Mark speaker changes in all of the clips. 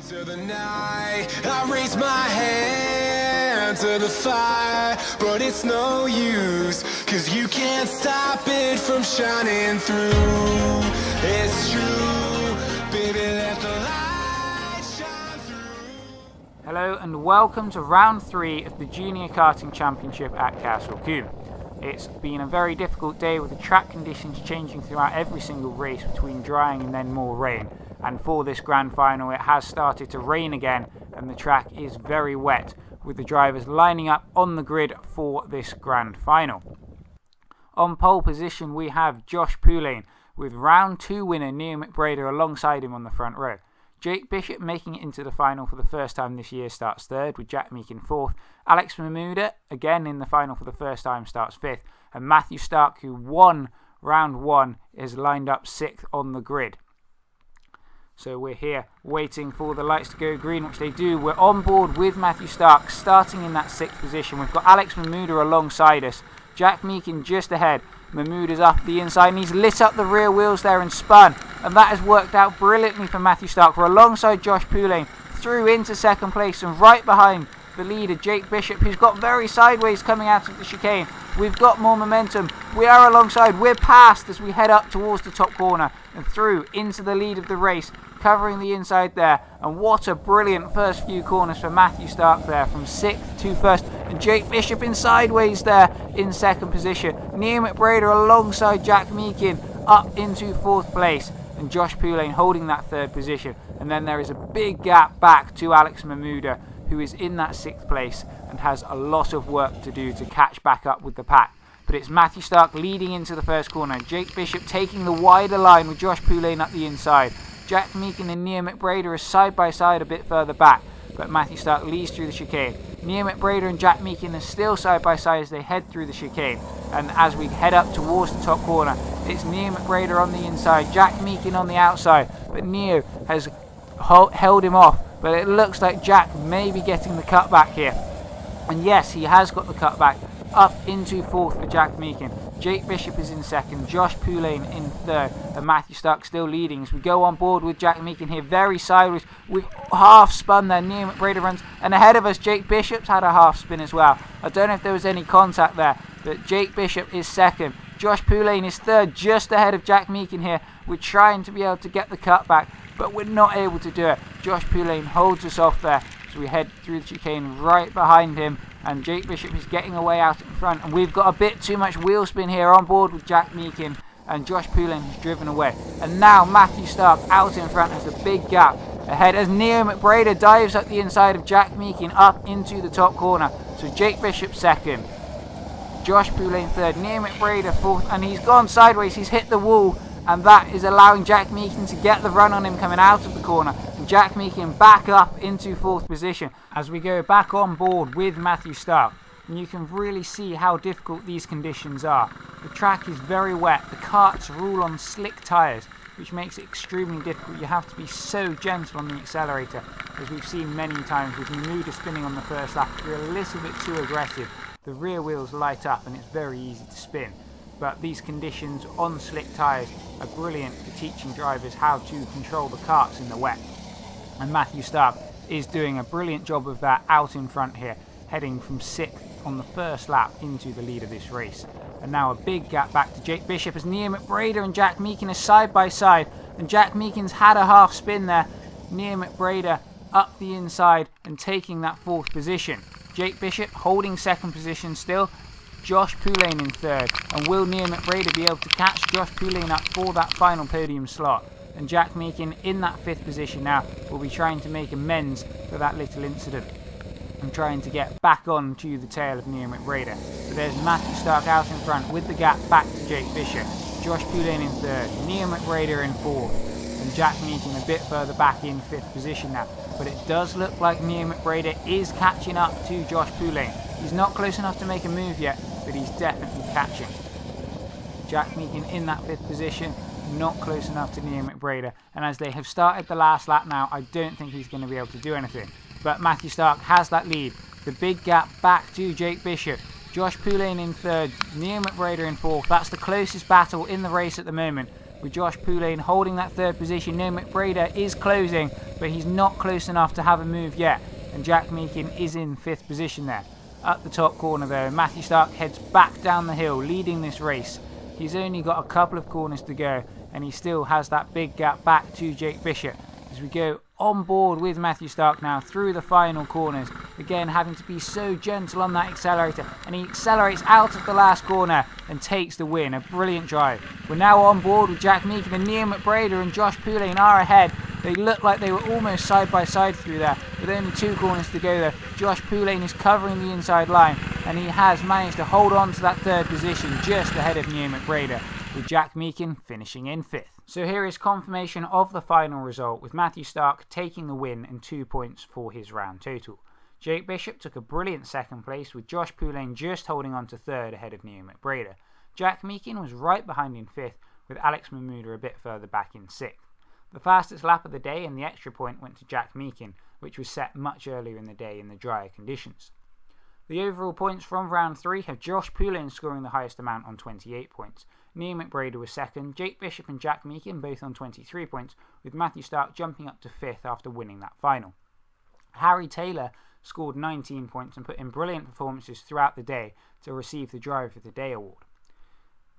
Speaker 1: Into the night, I raise my hand to the fire, but it's no use, 'cause you can't stop it from shining through. It's true, baby, let the light shine through.
Speaker 2: Hello and welcome to round 3 of the Junior Karting Championship at Castle Combe. It's been a very difficult day with the track conditions changing throughout every single race between drying and then more rain. And for this grand final it has started to rain again and the track is very wet, with the drivers lining up on the grid for this grand final. On pole position we have Josh Poulain, with round 2 winner Neil McBraida alongside him on the front row. Jake Bishop, making it into the final for the first time this year, starts 3rd, with Jack Meakin 4th. Alex Mamuda, again in the final for the first time, starts 5th. And Matthew Starke, who won round 1, is lined up 6th on the grid. So we're here waiting for the lights to go green, which they do. We're on board with Matthew Starke starting in that 6th position. We've got Alex Mamuda alongside us. Jack Meakin just ahead. Mamuda's up the inside and he's lit up the rear wheels there and spun. And that has worked out brilliantly for Matthew Starke. We're alongside Josh Poulain, through into 2nd place and right behind the leader Jake Bishop, who's got very sideways coming out of the chicane. We've got more momentum. We are alongside. We're past as we head up towards the top corner and through into the lead of the race, covering the inside there. And what a brilliant first few corners for Matthew Starke there, from 6th to 1st. And Jake Bishop in sideways there in 2nd position. Neil McBraida alongside Jack Meakin up into 4th place. And Josh Poulain holding that 3rd position. And then there is a big gap back to Alex Mamuda, who is in that 6th place and has a lot of work to do to catch back up with the pack. But it's Matthew Starke leading into the first corner. Jake Bishop taking the wider line with Josh Poulain up the inside. Jack Meakin and Neil McBraida are side by side a bit further back, but Matthew Starke leads through the chicane. Neil McBraida and Jack Meakin are still side by side as they head through the chicane. And as we head up towards the top corner, it's Neil McBraida on the inside, Jack Meakin on the outside, but Neil has held him off. But it looks like Jack may be getting the cutback here. And yes, he has got the cutback up into 4th for Jack Meakin. Jake Bishop is in 2nd, Josh Poulain in 3rd, and Matthew Starke still leading as we go on board with Jack Meakin here, very sideways. We've half spun there. Neil McBraida runs, and ahead of us Jake Bishop's had a half spin as well. I don't know if there was any contact there, but Jake Bishop is 2nd. Josh Poulain is 3rd, just ahead of Jack Meakin here. We're trying to be able to get the cutback, but we're not able to do it. Josh Poulain holds us off there, so we head through the chicane right behind him, and Jake Bishop is getting away out in front, and we've got a bit too much wheel spin here on board with Jack Meakin, and Josh Poulain has driven away. And now Matthew Starke out in front has a big gap ahead as Neil McBraida dives up the inside of Jack Meakin up into the top corner. So Jake Bishop 2nd, Josh Poulain 3rd, Neil McBraida 4th, and he's gone sideways, he's hit the wall, and that is allowing Jack Meakin to get the run on him coming out of the corner. And Jack Meakin back up into 4th position as we go back on board with Matthew Starke. And you can really see how difficult these conditions are. The track is very wet, the karts are all on slick tyres, which makes it extremely difficult. You have to be so gentle on the accelerator, as we've seen many times with Mamuda spinning on the first lap. If you're a little bit too aggressive, the rear wheels light up and it's very easy to spin. But these conditions on slick tyres are brilliant for teaching drivers how to control the karts in the wet. And Matthew Starke is doing a brilliant job of that out in front here, heading from 6th on the first lap into the lead of this race. And now a big gap back to Jake Bishop as Neil McBraida and Jack Meakin are side by side. And Jack Meakin's had a half spin there. Neil McBraida up the inside and taking that 4th position. Jake Bishop holding 2nd position still. Josh Poulain in 3rd, and will Neil McBraida be able to catch Josh Poulain up for that final podium slot? And Jack Meakin in that 5th position now will be trying to make amends for that little incident and trying to get back on to the tail of Neil McBraida. But there's Matthew Starke out in front with the gap back to Jake Bishop. Josh Poulain in 3rd, Neil McBraida in 4th, and Jack Meakin a bit further back in 5th position now. But it does look like Neil McBraida is catching up to Josh Poulain. He's not close enough to make a move yet, but he's definitely catching. Jack Meakin in that 5th position, not close enough to Neil McBraida. And as they have started the last lap now, I don't think he's going to be able to do anything. But Matthew Starke has that lead. The big gap back to Jake Bishop. Josh Poulain in 3rd, Neil McBraida in 4th. That's the closest battle in the race at the moment, with Josh Poulain holding that 3rd position. Neil McBraida is closing, but he's not close enough to have a move yet, and Jack Meakin is in 5th position there. Up the top corner though, Matthew Starke heads back down the hill, leading this race. He's only got a couple of corners to go, and he still has that big gap back to Jake Bishop as we go on board with Matthew Starke now through the final corners. Again, having to be so gentle on that accelerator, and he accelerates out of the last corner and takes the win. A brilliant drive. We're now on board with Jack Meakin, and McBraida and Josh Poulain are ahead. They look like they were almost side by side through there, with only 2 corners to go there. Josh Poulain is covering the inside line, and he has managed to hold on to that 3rd position just ahead of McBraida, with Jack Meakin finishing in 5th. So here is confirmation of the final result, with Matthew Starke taking the win and 2 points for his round total. Jake Bishop took a brilliant 2nd place, with Josh Poulain just holding on to 3rd ahead of McBraida. Jack Meakin was right behind in 5th, with Alex Mamuda a bit further back in 6th. The fastest lap of the day and the extra point went to Jack Meakin, which was set much earlier in the day in the drier conditions. The overall points from round 3 have Josh Poulain scoring the highest amount on 28 points. McBraida was 2nd, Jake Bishop and Jack Meakin both on 23 points, with Matthew Starke jumping up to 5th after winning that final. Harry Taylor scored 19 points and put in brilliant performances throughout the day to receive the Driver of the Day award.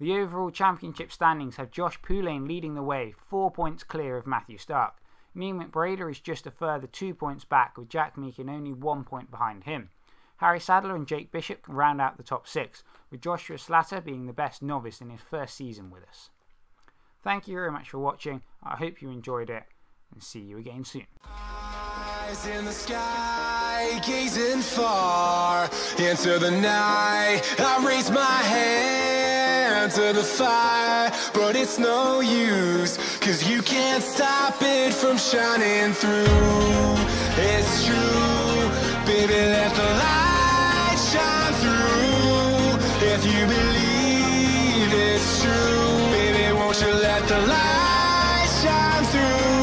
Speaker 2: The overall championship standings have Josh Poulain leading the way, 4 points clear of Matthew Starke. McBraida is just a further 2 points back, with Jack Meakin only 1 point behind him. Harry Sadler and Jake Bishop can round out the top 6, with Joshua Slatter being the best novice in his first season with us. Thank you very much for watching. I hope you enjoyed it, and see you again soon.
Speaker 1: Eyes in the sky, gazing far into the night. I raise my hand to the fire, but it's no use, 'cause you can't stop it from shining through. It's true, baby, let the light shine through. If you believe it's true, baby, won't you let the light shine through?